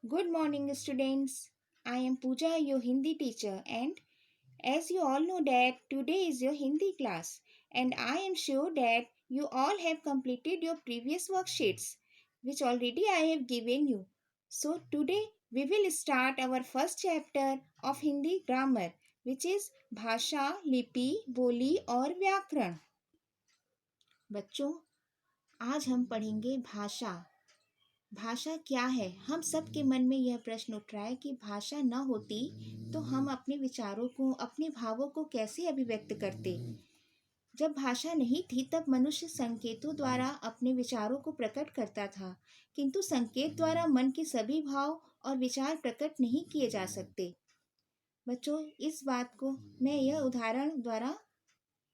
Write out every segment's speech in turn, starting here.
Good morning, students. I am Pooja, your Hindi teacher, and as you all know that today is your Hindi class, and I am sure that you all have completed your previous worksheets, which already I have given you. So today we will start our first chapter of Hindi grammar, which is भाषा, लिपि, बोली और व्याकरण. बच्चों, आज हम पढ़ेंगे भाषा. भाषा क्या है? हम सबके मन में यह प्रश्न उठ रहा है कि भाषा न होती तो हम अपने विचारों को, अपने भावों को कैसे अभिव्यक्त करते। जब भाषा नहीं थी तब मनुष्य संकेतों द्वारा अपने विचारों को प्रकट करता था, किंतु संकेत द्वारा मन के सभी भाव और विचार प्रकट नहीं किए जा सकते। बच्चों, इस बात को मैं यह उदाहरण द्वारा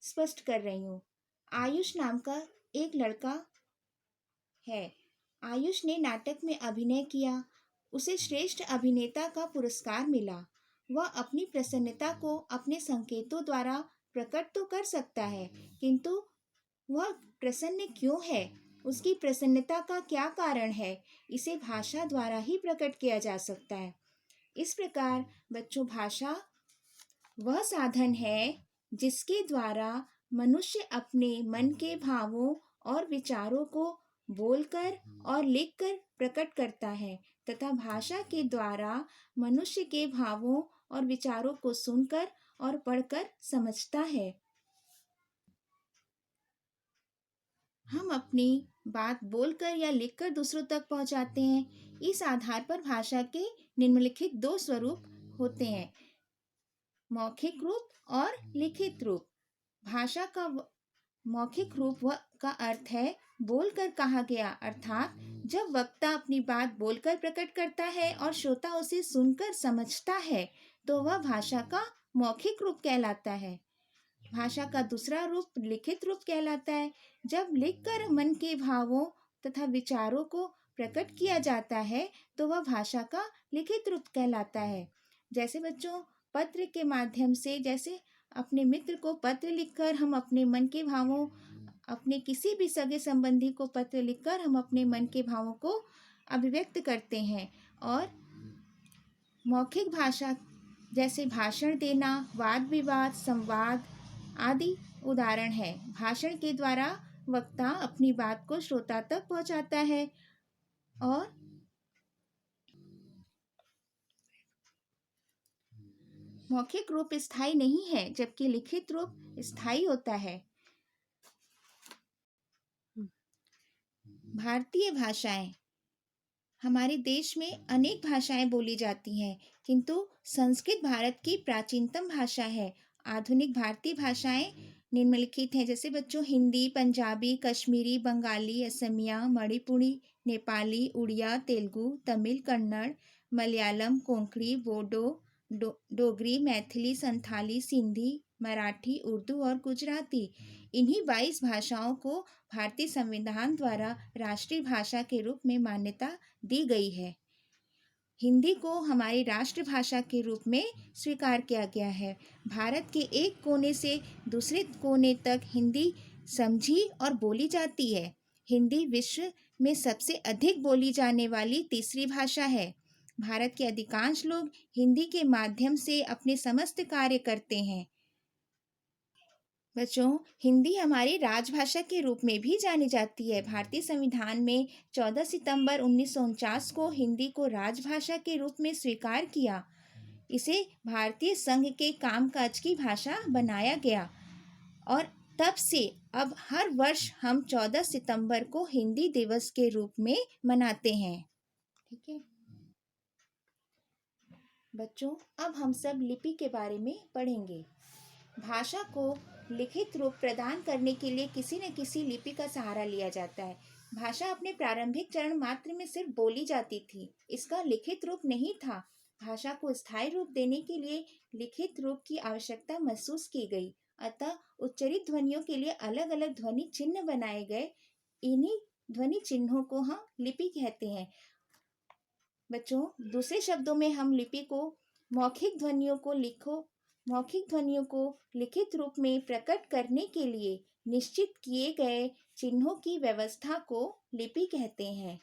स्पष्ट कर रही हूँ। आयुष नाम का एक लड़का है। आयुष ने नाटक में अभिनय किया। उसे श्रेष्ठ अभिनेता का पुरस्कार मिला। वह अपनी प्रसन्नता को अपने संकेतों द्वारा प्रकट तो कर सकता है, किंतु वह प्रसन्न क्यों है, उसकी प्रसन्नता का क्या कारण है, इसे भाषा द्वारा ही प्रकट किया जा सकता है। इस प्रकार बच्चों, भाषा वह साधन है जिसके द्वारा मनुष्य अपने मन के भावों और विचारों को बोलकर और लिखकर प्रकट करता है तथा भाषा के द्वारा मनुष्य के भावों और विचारों को सुनकर और पढ़कर समझता है। हम अपनी बात बोलकर या लिखकर दूसरों तक पहुंचाते हैं। इस आधार पर भाषा के निम्नलिखित दो स्वरूप होते हैं, मौखिक रूप और लिखित रूप। भाषा का मौखिक रूप का अर्थ है बोलकर कहा गया, अर्थात जब वक्ता अपनी बात बोलकर प्रकट करता है और श्रोता उसे सुनकर समझता है तो वह भाषा का मौखिक रूप कहलाता है। भाषा का दूसरा रूप लिखित रूप कहलाता है। जब लिखकर मन के भावों तथा विचारों को प्रकट किया जाता है तो वह भाषा का लिखित रूप कहलाता है। जैसे बच्चों, पत्र के माध्यम से, जैसे अपने मित्र को पत्र लिखकर हम अपने मन के भावों, अपने किसी भी सगे संबंधी को पत्र लिखकर हम अपने मन के भावों को अभिव्यक्त करते हैं। और मौखिक भाषा जैसे भाषण देना, वाद विवाद, संवाद आदि उदाहरण है। भाषण के द्वारा वक्ता अपनी बात को श्रोता तक पहुंचाता है और मौखिक रूप स्थायी नहीं है, जबकि लिखित रूप स्थायी होता है। भारतीय भाषाएं, हमारे देश में अनेक भाषाएं बोली जाती हैं, किंतु संस्कृत भारत की प्राचीनतम भाषा है। आधुनिक भारतीय भाषाएं निम्नलिखित हैं, जैसे बच्चों हिंदी, पंजाबी, कश्मीरी, बंगाली, असमिया, मणिपुरी, नेपाली, उड़िया, तेलुगु, तमिल, कन्नड़, मलयालम, कोंकणी, बोडो, डोगरी, मैथिली, संथाली, सिंधी, मराठी, उर्दू और गुजराती। इन्हीं 22 भाषाओं को भारतीय संविधान द्वारा राष्ट्रीय भाषा के रूप में मान्यता दी गई है। हिंदी को हमारी राष्ट्रभाषा के रूप में स्वीकार किया गया है। भारत के एक कोने से दूसरे कोने तक हिंदी समझी और बोली जाती है। हिंदी विश्व में सबसे अधिक बोली जाने वाली तीसरी भाषा है। भारत के अधिकांश लोग हिंदी के माध्यम से अपने समस्त कार्य करते हैं। बच्चों, हिंदी हमारी राजभाषा के रूप में भी जानी जाती है। भारतीय संविधान में 14 सितंबर 1949 को हिंदी को राजभाषा के रूप में स्वीकार किया। इसे भारतीय संघ के कामकाज की भाषा बनाया गया और तब से अब हर वर्ष हम 14 सितंबर को हिंदी दिवस के रूप में मनाते हैं। ठीक है बच्चों, अब हम सब लिपि के बारे में पढ़ेंगे। भाषा को लिखित रूप प्रदान करने के लिए किसी न किसी लिपि का सहारा लिया जाता है। भाषा अपने प्रारंभिक चरण मात्र में सिर्फ बोली जाती थी, इसका लिखित रूप नहीं था। भाषा को स्थायी रूप देने के लिए लिखित रूप की आवश्यकता महसूस की गई, अतः उच्चरित ध्वनियों के लिए अलग अलग ध्वनि चिन्ह बनाए गए। इन्हीं ध्वनि चिन्हों को हम लिपि कहते हैं। बच्चों, दूसरे शब्दों में हम लिपि को मौखिक ध्वनियों को लिखित रूप में प्रकट करने के लिए निश्चित किए गए चिन्हों की व्यवस्था को लिपि कहते हैं।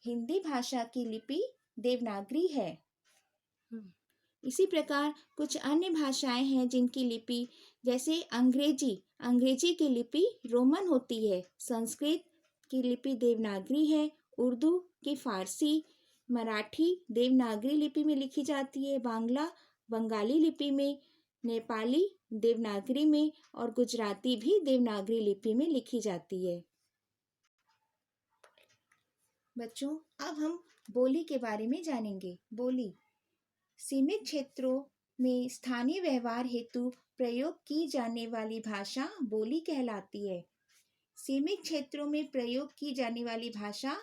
हिंदी भाषा की लिपि देवनागरी है। इसी प्रकार कुछ अन्य भाषाएं हैं जिनकी लिपि, जैसे अंग्रेजी की लिपि रोमन होती है, संस्कृत की लिपि देवनागरी है, उर्दू की फारसी, मराठी देवनागरी लिपि में लिखी जाती है, बांग्ला बंगाली लिपि में, नेपाली देवनागरी में और गुजराती भी देवनागरी लिपि में लिखी जाती है। बच्चों, अब हम बोली के बारे में जानेंगे। बोली सीमित क्षेत्रों में स्थानीय व्यवहार हेतु प्रयोग की जाने वाली भाषा बोली कहलाती है। सीमित क्षेत्रों में प्रयोग की जाने वाली भाषा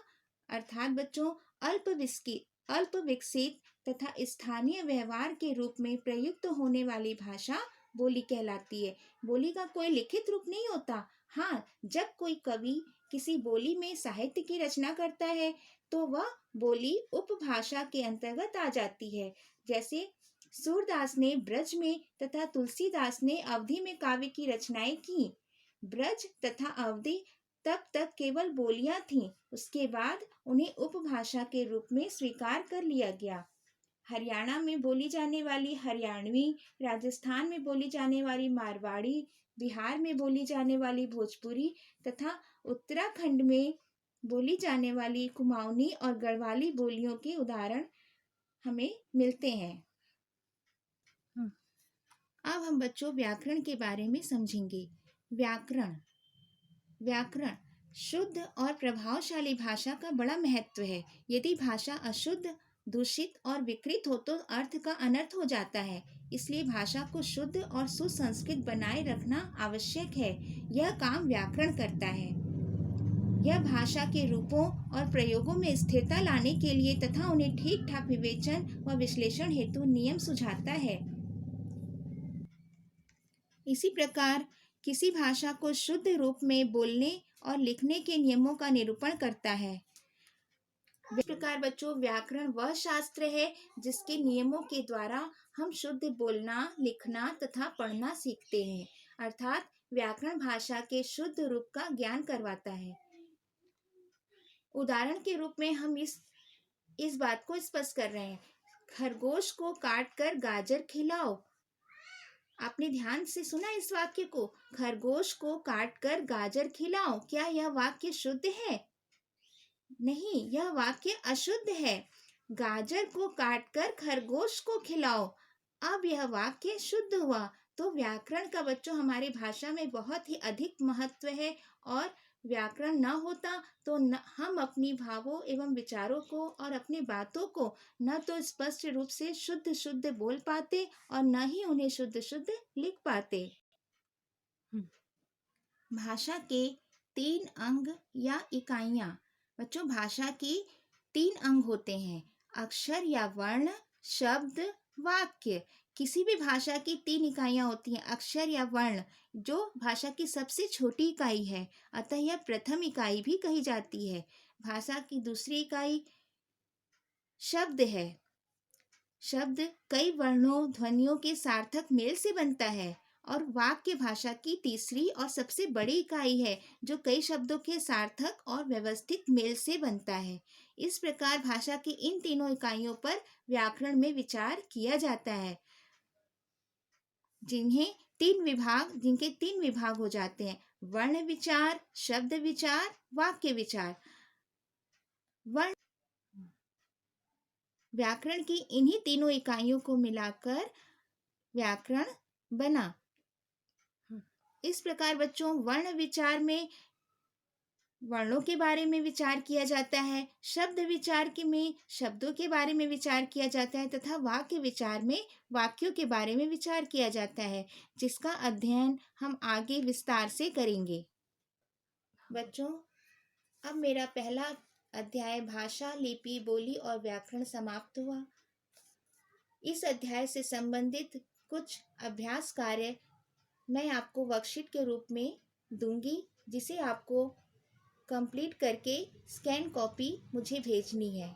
अर्थात बच्चों अल्प विकसित तथा स्थानीय व्यवहार के रूप में प्रयुक्त होने वाली भाषा बोली कहलाती है। बोली का कोई लिखित रूप नहीं होता। हाँ, जब कोई कवि किसी बोली में साहित्य की रचना करता है तो वह बोली उपभाषा के अंतर्गत आ जाती है। जैसे सूरदास ने ब्रज में तथा तुलसीदास ने अवधी में काव्य की रचनाएं की। ब्रज तथा अवधी तब तक केवल बोलियां थीं, उसके बाद उन्हें उपभाषा के रूप में स्वीकार कर लिया गया। हरियाणा में बोली जाने वाली हरियाणवी, राजस्थान में बोली जाने वाली मारवाड़ी, बिहार में बोली जाने वाली भोजपुरी तथा उत्तराखंड में बोली जाने वाली कुमाऊनी और गढ़वाली बोलियों के उदाहरण हमें मिलते हैं। अब हम बच्चों व्याकरण के बारे में समझेंगे। व्याकरण शुद्ध और प्रभावशाली भाषा का बड़ा महत्व है। यदि भाषा अशुद्ध, दूषित और विकृत हो तो अर्थ का अनर्थ हो जाता है। इसलिए भाषा को शुद्ध और सुसंस्कृत बनाए रखना आवश्यक है। यह काम व्याकरण करता है। यह भाषा के रूपों और प्रयोगों में स्थिरता लाने के लिए तथा उन्हें ठीक ठाक विवेचन व विश्लेषण हेतु नियम सुझाता है। इसी प्रकार किसी भाषा को शुद्ध रूप में बोलने और लिखने के नियमों का निरूपण करता है। इस प्रकार बच्चों व्याकरण वह शास्त्र है जिसके नियमों के द्वारा हम शुद्ध बोलना, लिखना तथा पढ़ना सीखते हैं। अर्थात व्याकरण भाषा के शुद्ध रूप का ज्ञान करवाता है। उदाहरण के रूप में हम इस बात को स्पष्ट कर रहे हैं। खरगोश को काट कर गाजर खिलाओ। आपने ध्यान से सुना इस वाक्य को, खरगोश को काटकर गाजर खिलाओ। क्या यह वाक्य शुद्ध है? नहीं, यह वाक्य अशुद्ध है। गाजर को काटकर खरगोश को खिलाओ, अब यह वाक्य शुद्ध हुआ। तो व्याकरण का बच्चों हमारी भाषा में बहुत ही अधिक महत्व है और व्याकरण न होता तो हम अपनी भावों एवं विचारों को और अपनी बातों को न तो स्पष्ट रूप से शुद्ध बोल पाते और न ही उन्हें शुद्ध लिख पाते। भाषा के 3 अंग या इकाइयां। बच्चों भाषा की 3 अंग होते हैं, अक्षर या वर्ण, शब्द, वाक्य। किसी भी भाषा की 3 इकाइयां होती हैं, अक्षर या वर्ण, जो भाषा की सबसे छोटी इकाई है, अतः यह प्रथम इकाई भी कही जाती है। भाषा की दूसरी इकाई शब्द है। शब्द कई वर्णों, ध्वनियों के सार्थक मेल से बनता है। और वाक्य भाषा की तीसरी और सबसे बड़ी इकाई है, जो कई शब्दों के सार्थक और व्यवस्थित मेल से बनता है। इस प्रकार भाषा की इन तीनों इकाइयों पर व्याकरण में विचार किया जाता है, जिनके 3 विभाग हो जाते हैं, वर्ण विचार, शब्द विचार, वाक्य विचार। व्याकरण की इन्हीं तीनों इकाइयों को मिलाकर व्याकरण बना। इस प्रकार बच्चों वर्ण विचार में वर्णों के बारे में विचार किया जाता है, शब्द विचार में शब्दों के बारे में विचार किया जाता है तथा वाक्य विचार में वाक्यों के बारे में विचार किया जाता है, जिसका अध्ययन हम आगे विस्तार से करेंगे। बच्चों, अब मेरा पहला अध्याय भाषा, लिपि, बोली और व्याकरण समाप्त हुआ। इस अध्याय से संबंधित कुछ अभ्यास कार्य मैं आपको वर्कशीट के रूप में दूंगी, जिसे आपको कंप्लीट करके स्कैन कॉपी मुझे भेजनी है।